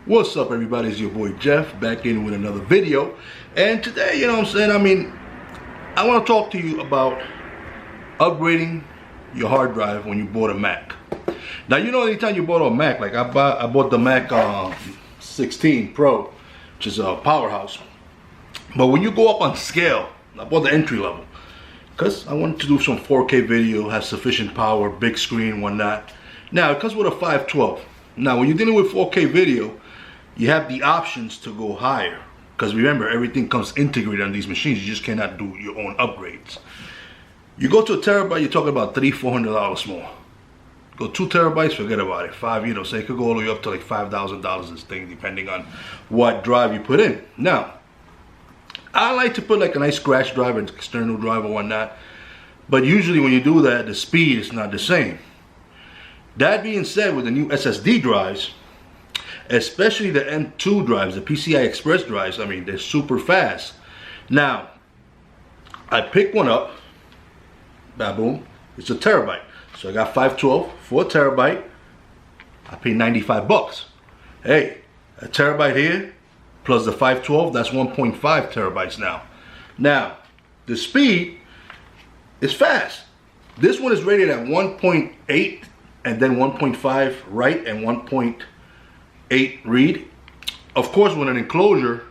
What's up, everybody? It's your boy Jeff back in with another video. And today, you know what I'm saying, I want to talk to you about upgrading your hard drive when you bought a Mac. Now, you know, anytime you bought a Mac, like I bought the Mac 16 Pro, which is a powerhouse. But when you go up on scale, I bought the entry level because I wanted to do some 4K video, have sufficient power, big screen, whatnot. Now, it comes with a 512. Now, when you're dealing with 4K video, you have the options to go higher, because remember, everything comes integrated on these machines. You just cannot do your own upgrades. You go to a terabyte, you're talking about $300-$400 more. Go 2 terabytes, forget about it. So it could go all the way up to like $5,000 this thing, depending on what drive you put in. Now, I like to put like a nice scratch drive, an external drive or whatnot, but usually when you do that, the speed is not the same. That being said, with the new SSD drives, especially the M2 drives, the PCI Express drives, they're super fast. Now, I picked one up, boom, it's a terabyte. So I got 512 for a terabyte. I paid 95 bucks. Hey, a terabyte here, plus the 512, that's 1.5 terabytes now. Now, the speed is fast. This one is rated at 1.8 and then 1.5 write and 1.8 read. Of course, with an enclosure,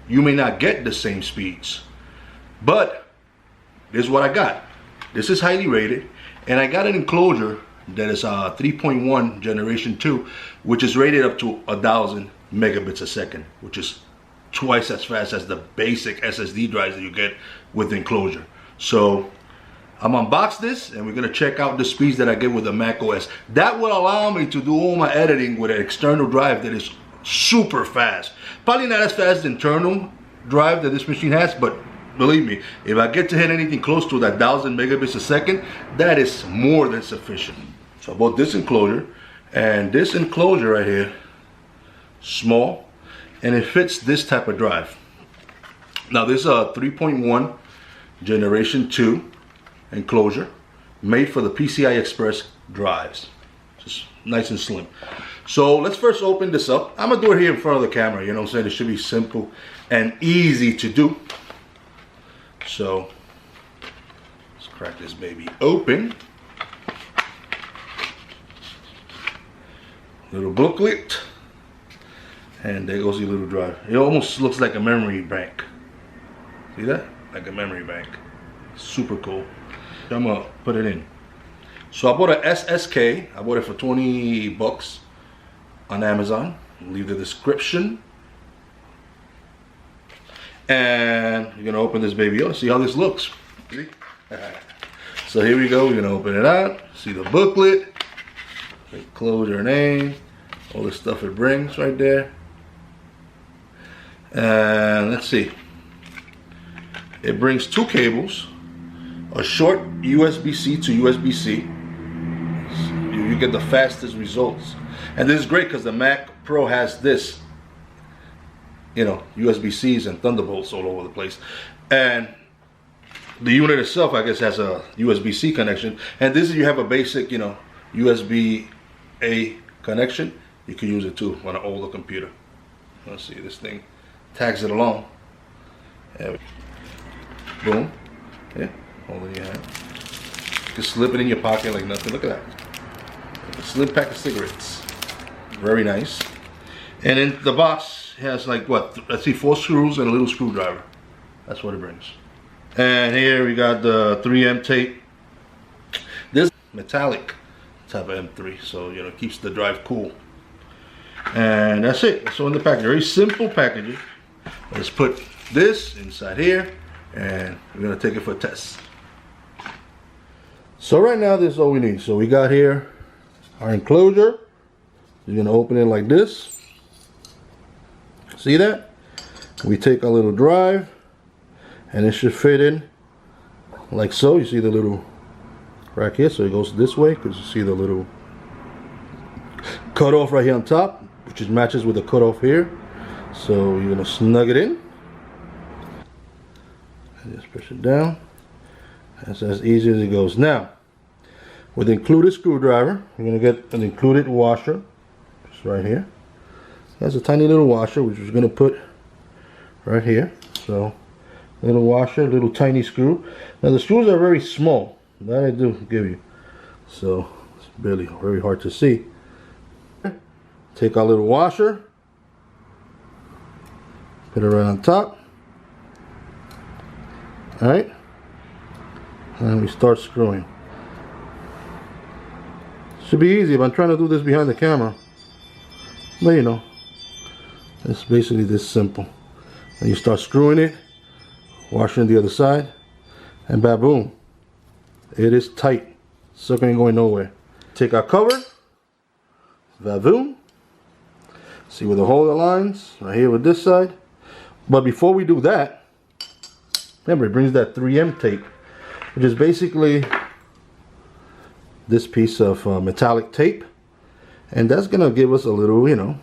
you may not get the same speeds, but this is what I got. This is highly rated, and I got an enclosure that is 3.1 generation 2, which is rated up to 1,000 megabits a second, which is twice as fast as the basic SSD drives that you get with enclosure. So I'm unboxed this, and we're gonna check out the speeds that I get with the Mac OS. That will allow me to do all my editing with an external drive that is super fast. Probably not as fast as the internal drive that this machine has, but believe me, if I get to hit anything close to that 1,000 megabits a second, that is more than sufficient. So I bought this enclosure, and this enclosure right here, small, and it fits this type of drive. Now this is a 3.1 generation 2 enclosure made for the PCI Express drives. Just nice and slim. So let's first open this up. I'm gonna do it here in front of the camera, you know what I'm saying? It should be simple and easy to do. So let's crack this baby open. Little booklet, and there goes your little drive. It almost looks like a memory bank. See that? Like a memory bank. Super cool. I'm gonna put it in. So I bought a SSK. I bought it for 20 bucks on Amazon. I'll leave the description. And you're gonna open this baby up. See how this looks. See? So here we go. We're gonna open it out. See the booklet. Enclosure name. All the stuff it brings right there. And let's see. It brings 2 cables. A short USB-C to USB-C. You get the fastest results. And this is great because the Mac Pro has this, you know, USB-Cs and Thunderbolts all over the place. And the unit itself, I guess, has a USB-C connection. And this is, you have a basic, you know, USB-A connection. You can use it too on an older computer. Let's see, this thing tags it along. There we go. Boom. Yeah. Hold it in your hand. Just slip it in your pocket like nothing. Look at that. A slim pack of cigarettes. Very nice. And in the box has like what? Let's see, 4 screws and a little screwdriver. That's what it brings. And here we got the 3M tape. This metallic type of M3, so you know, keeps the drive cool. And that's it. So in the package, very simple packaging. Let's put this inside here, and we're gonna take it for a test. So right now, this is all we need. So we got here our enclosure. You're gonna open it like this. See that? We take our little drive, and it should fit in like so. You see the little rack here, so it goes this way because you see the little cutoff right here on top, which is matches with the cutoff here. So you're gonna snug it in. And just push it down. That's as easy as it goes. Now, with the included screwdriver, you're going to get an included washer, just right here. has a tiny little washer, which we're gonna put right here. So, little washer, little tiny screw. Now the screws are very small. That I do give you. So it's barely very hard to see. Take our little washer, put it right on top. All right, and we start screwing. Should be easy, but I'm trying to do this behind the camera. But you know, it's basically this simple. And you start screwing it, washing the other side, and baboom, it is tight. Sucker ain't going nowhere. Take our cover, baboom. See where the hole aligns, right here with this side. But before we do that, remember it brings that 3M tape, which is basically this piece of metallic tape, and that's gonna give us a little, you know,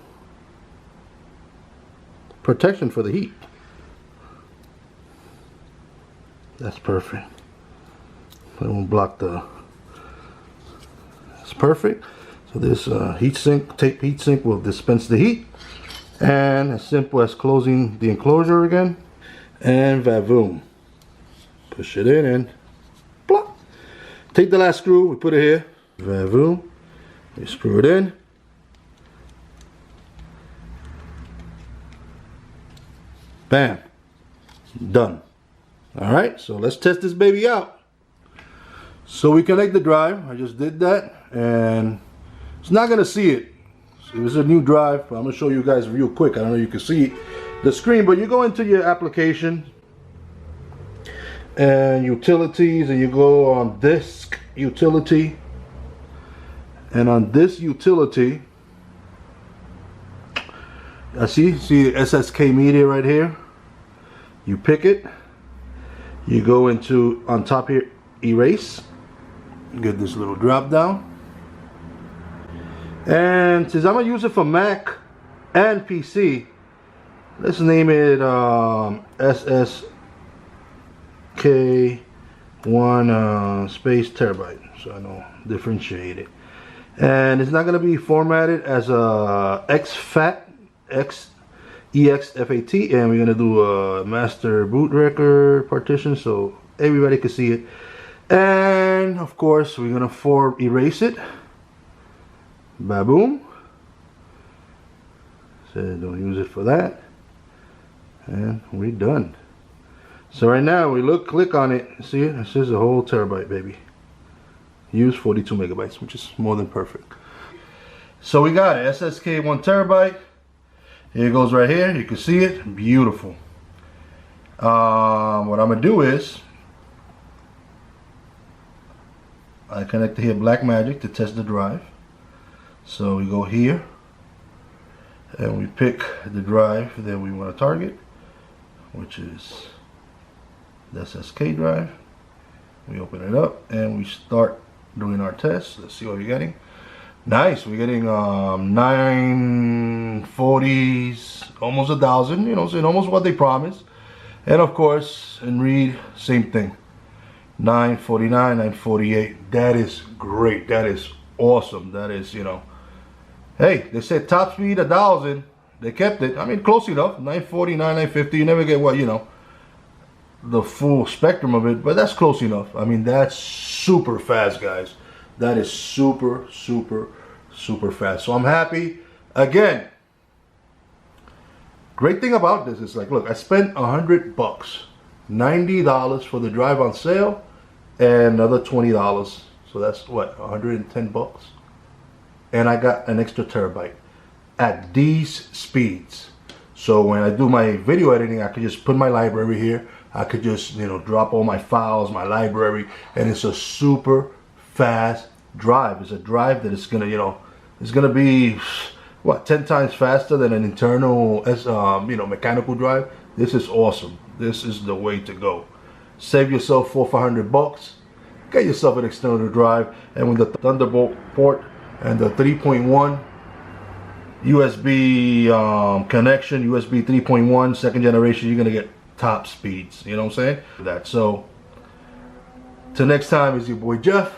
protection for the heat. That's perfect. It won't block the. It's perfect. So this heat sink, tape heat sink, will dispense the heat, and as simple as closing the enclosure again, and vavoom, push it in and plop. Take the last screw, we put it here, vavoom, we screw it in, bam, done. All right, so let's test this baby out. So we connect the drive. I just did that, and it's not gonna see it. So it's a new drive, but I'm gonna show you guys real quick. I don't know if you can see the screen, but you go into your application and utilities, and you go on disk utility, and on this utility, I see SSK media right here. You pick it, you go into on top here, erase, get this little drop down, and since I'm gonna use it for Mac and PC, let's name it SSK1 space terabyte, so I know differentiate it. And it's not gonna be formatted as a EXFAT, and we're gonna do a master boot record partition so everybody can see it. And of course we're gonna erase it, baboom. So don't use it for that, and we're done. So right now we click on it, see it, it says a whole terabyte, baby. Use 42 megabytes, which is more than perfect. So we got it, SSK 1 terabyte. Here it goes right here, you can see it, beautiful. What I'm gonna do is, I connect here Blackmagic to test the drive. So we go here, and we pick the drive that we want to target, which is the SSK drive. We open it up, and we start doing our test. Let's see what we're getting. Nice, we're getting 940s, almost 1,000, you know, so almost what they promised. And of course, in read, same thing, 949, 948. That is great, that is awesome. That is, you know, hey, they said top speed 1,000, they kept it. I mean, close enough, 949, 950. You never get what, you know, the full spectrum of it, but that's close enough. I mean, that's super fast, guys. That is super, super, super fast. So I'm happy. Again, great thing about this is, like, look, I spent $100, $90 for the drive on sale, and another $20. So that's what, 110 bucks. And I got an extra terabyte at these speeds. So when I do my video editing, I could just put my library here. I could just, you know, drop all my files, my library, and it's a super fast drive. It's a drive that is gonna, you know, it's gonna be what, 10 times faster than an internal, you know, mechanical drive. This is awesome. This is the way to go. Save yourself $400 bucks. Get yourself an external drive, and with the Thunderbolt port and the 3.1 USB connection, USB 3.1 second generation, you're gonna get top speeds. You know what I'm saying? So till next time, is your boy Jeff.